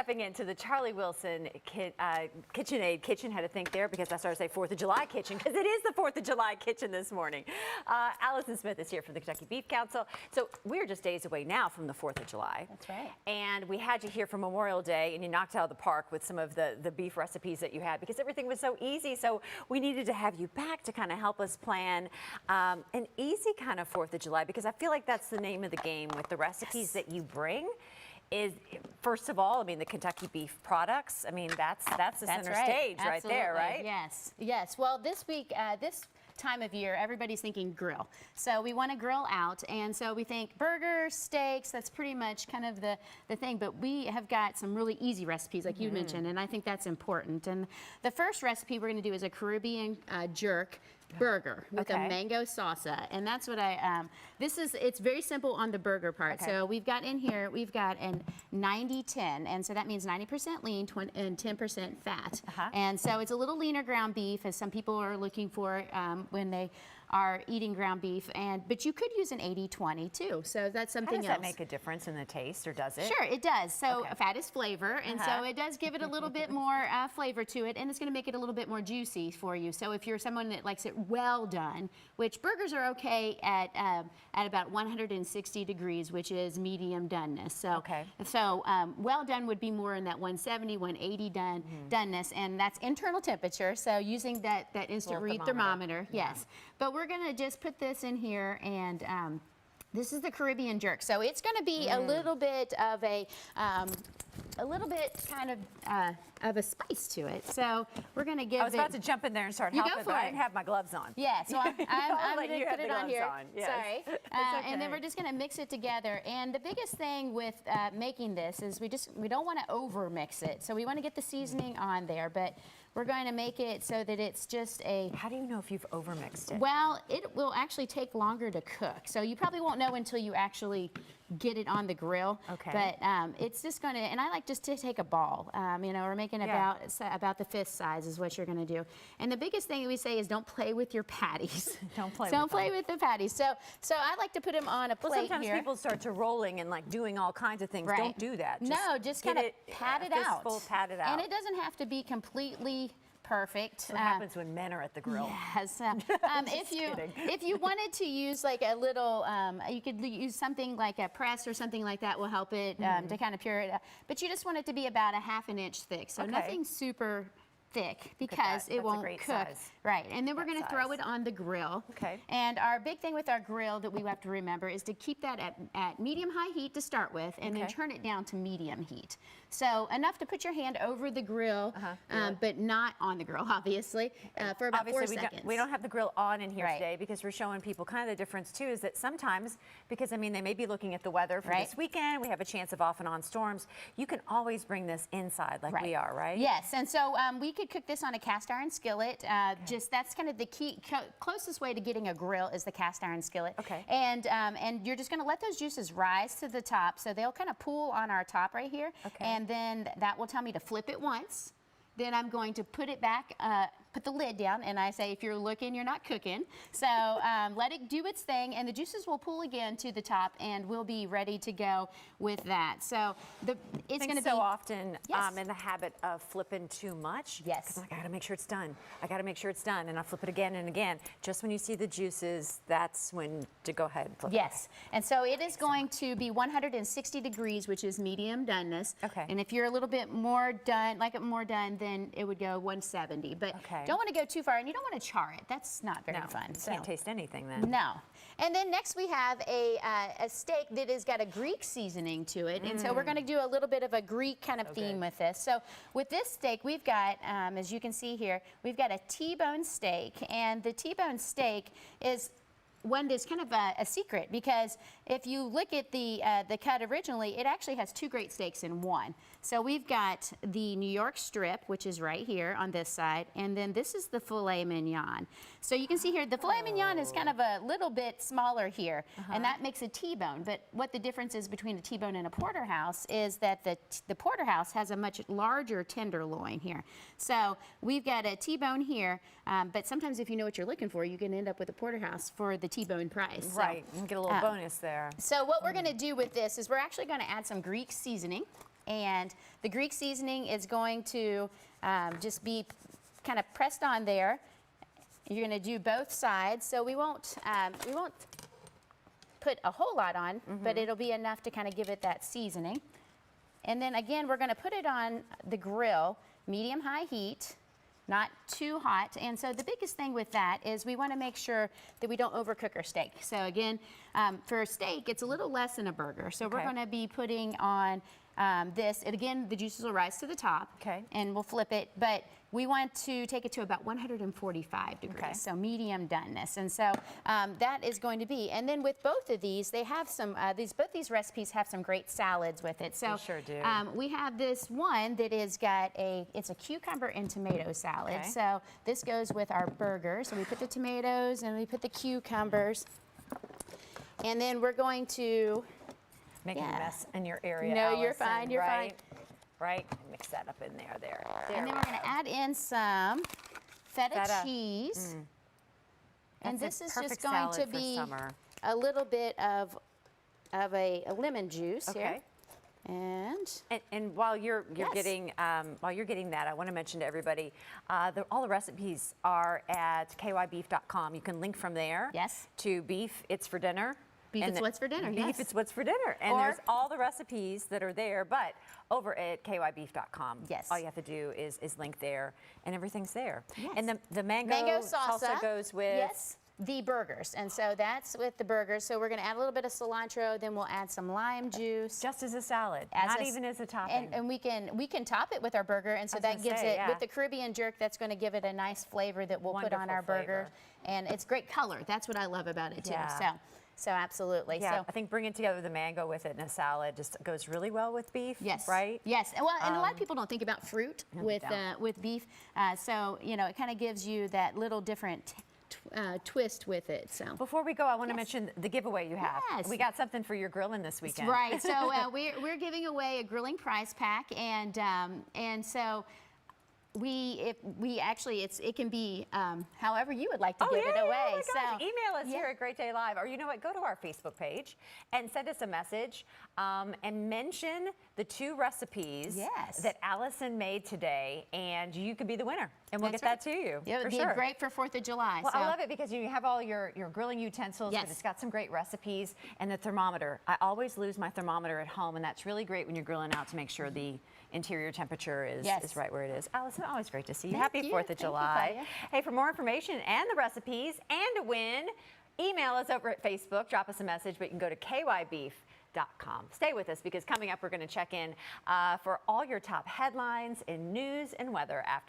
Stepping into the Charlie Wilson KitchenAid kitchen, had to think there because I started to say 4th of July kitchen because it is the 4th of July kitchen this morning. Allison Smith is here from the Kentucky Beef Council. So we're just days away now from the 4th of July. That's right. And we had you here for Memorial Day and you knocked out of the park with some of the beef recipes that you had because everything was so easy. So we needed to have you back to kind of help us plan an easy kind of 4th of July because I feel like that's the name of the game with the recipes that you bring. Is first of all, I mean, the Kentucky beef products. I mean, that's the center stage right there, right? Yes, yes. Well, this week, this time of year, everybody's thinking grill. So we want to grill out, and so we think burgers, steaks. That's pretty much kind of the thing. But we have got some really easy recipes, like you mentioned, and I think that's important. And the first recipe we're going to do is a Caribbean jerk burger with a mango salsa, and that's what it's very simple on the burger part. So we've got in here, we've got an 90-10, and so that means 90% lean and 10% fat. And so it's a little leaner ground beef, as some people are looking for when they are eating ground beef, but you could use an 80-20 too. So that's something else. Does that make a difference in the taste, or does it? Sure, it does. So fat is flavor, and so it does give it a little bit more flavor to it, and it's going to make it a little bit more juicy for you. So if you're someone that likes it well done, which burgers are okay at about 160 degrees, which is medium doneness. So well done would be more in that 170, 180 doneness, and that's internal temperature. So using that instant read thermometer, yes. But we're going to just put this in here, and this is the Caribbean jerk. So it's going to be a little bit of a a spice to it. So we're going to give it. I was about to jump in there and start helping, but I didn't have my gloves on. Yeah, so I'm going to put it on here. Yes. Sorry. And then we're just going to mix it together. And the biggest thing with making this is we don't want to over mix it. So we want to get the seasoning on there, but we're going to make it so that it's just a... How do you know if you've overmixed it? Well, it will actually take longer to cook. So you probably won't know until you actually get it on the grill. But it's just going to... And I like just to take a ball. You know, we're making about the fist size is what you're going to do. And the biggest thing we say is don't play with your patties. Don't play with the patties. So I like to put them on a plate here. Sometimes people start to rolling and like doing all kinds of things. Don't do that. Just kind of pat it out. Pat it out. And it doesn't have to be completely perfect. What happens when men are at the grill? Yes. If you wanted to use like a little, you could use something like a press or something like that will help it to kind of pure it up. But you just want it to be about a ½ inch thick, so nothing super thick because it won't cook. Right, and then we're going to throw it on the grill. And our big thing with our grill that we have to remember is to keep that at medium-high heat to start with, and then turn it down to medium heat. So enough to put your hand over the grill, but not on the grill, obviously, for about 4 seconds. We don't have the grill on in here today because we're showing people kind of the difference too, is that sometimes, because I mean they may be looking at the weather for this weekend, we have a chance of off and on storms, you can always bring this inside like we are, right? Yes, and so we could cook this on a cast iron skillet. Just that's kind of the key, closest way to getting a grill is the cast iron skillet. And you're just going to let those juices rise to the top, so they'll kind of pool on our top right here. And then that will tell me to flip it once. Then I'm going to put it back, put the lid down, and I say, if you're looking, you're not cooking. So let it do its thing, and the juices will pool again to the top, and we'll be ready to go with that. So it's going to be... so often in the habit of flipping too much. Because I got to make sure it's done. I got to make sure it's done, and I flip it again and again. Just when you see the juices, that's when to go ahead and flip it. And so it is going to be 160 degrees, which is medium doneness. And if you're a little bit more done, like it more done, then it would go 170. But don't want to go too far, and you don't want to char it. That's not very fun. You can't taste anything then. No. And then next we have a steak that has got a Greek seasoning to it, and so we're going to do a little bit of a Greek kind of theme with this. So with this steak, we've got, as you can see here, we've got a T-bone steak, and the T-bone steak is one that's kind of a secret, because if you look at the cut originally, it actually has 2 great steaks in one. So we've got the New York strip, which is right here on this side, and then this is the filet mignon. So you can see here, the filet mignon is kind of a little bit smaller here, and that makes a T-bone. But what the difference is between a T-bone and a porterhouse is that the porterhouse has a much larger tenderloin here. So we've got a T-bone here, but sometimes if you know what you're looking for, you can end up with a porterhouse for the T-bone price. Right, you can get a little bonus there. So what we're going to do with this is we're actually going to add some Greek seasoning. and the Greek seasoning is going to just be kind of pressed on there. You're going to do both sides, so we won't put a whole lot on, but it'll be enough to kind of give it that seasoning. And then again, we're going to put it on the grill, medium-high heat, not too hot. And so the biggest thing with that is we want to make sure that we don't overcook our steak. So again, for a steak, it's a little less than a burger. So we're going to be putting on this, and again, the juices will rise to the top, and we'll flip it, but we want to take it to about 145 degrees, so medium doneness, and so that is going to be. And then with both of these, they have some, both these recipes have some great salads with it. So they sure do. We have this one that is got it's a cucumber and tomato salad. So this goes with our burger. So we put the tomatoes and we put the cucumbers, and then we're going to making a mess in your area. No, Allison, you're fine. You're fine. Right? Mix that up in there. There and then we're going to add in some feta cheese. And this is just going to be a little bit of a lemon juice here. And while you're getting that, I want to mention to everybody, all the recipes are at kybeef.com. You can link from there to Beef It's for Dinner. Beef It's What's for Dinner, Beef It's What's for Dinner. And there's all the recipes that are there, but over at kybeef.com. All you have to do is link there, and everything's there. And the mango salsa goes with the burgers, and so that's with the burgers. So we're going to add a little bit of cilantro, then we'll add some lime juice, just as a salad, not even as a topping. And we can top it with our burger, and so that gives it with the Caribbean jerk. That's going to give it a nice flavor that we'll put on our burger, and it's great color. That's what I love about it too. So absolutely. Yeah, I think bringing together the mango with it in a salad just goes really well with beef. Right? Yes. Well, and a lot of people don't think about fruit with beef. So you know, it kind of gives you that little different twist with it. So before we go, I want to mention the giveaway you have. We got something for your grilling this weekend. Right. So we're giving away a grilling prize pack, and so. It can be however you would like to give it away. Oh my gosh. Email us here at Great Day Live, or you know what? Go to our Facebook page and send us a message and mention the 2 recipes that Allison made today, and you could be the winner, and we'll get that to you. Yeah, it would be great for 4th of July. Well, I love it because you have all your grilling utensils, but it's got some great recipes, and the thermometer. I always lose my thermometer at home, and that's really great when you're grilling out to make sure the interior temperature is right where it is. Allison, always great to see you. Happy 4th of July. Hey, for more information and the recipes and to win, email us over at Facebook, drop us a message, but you can go to kybeef.com. Stay with us because coming up we're going to check in for all your top headlines in news and weather after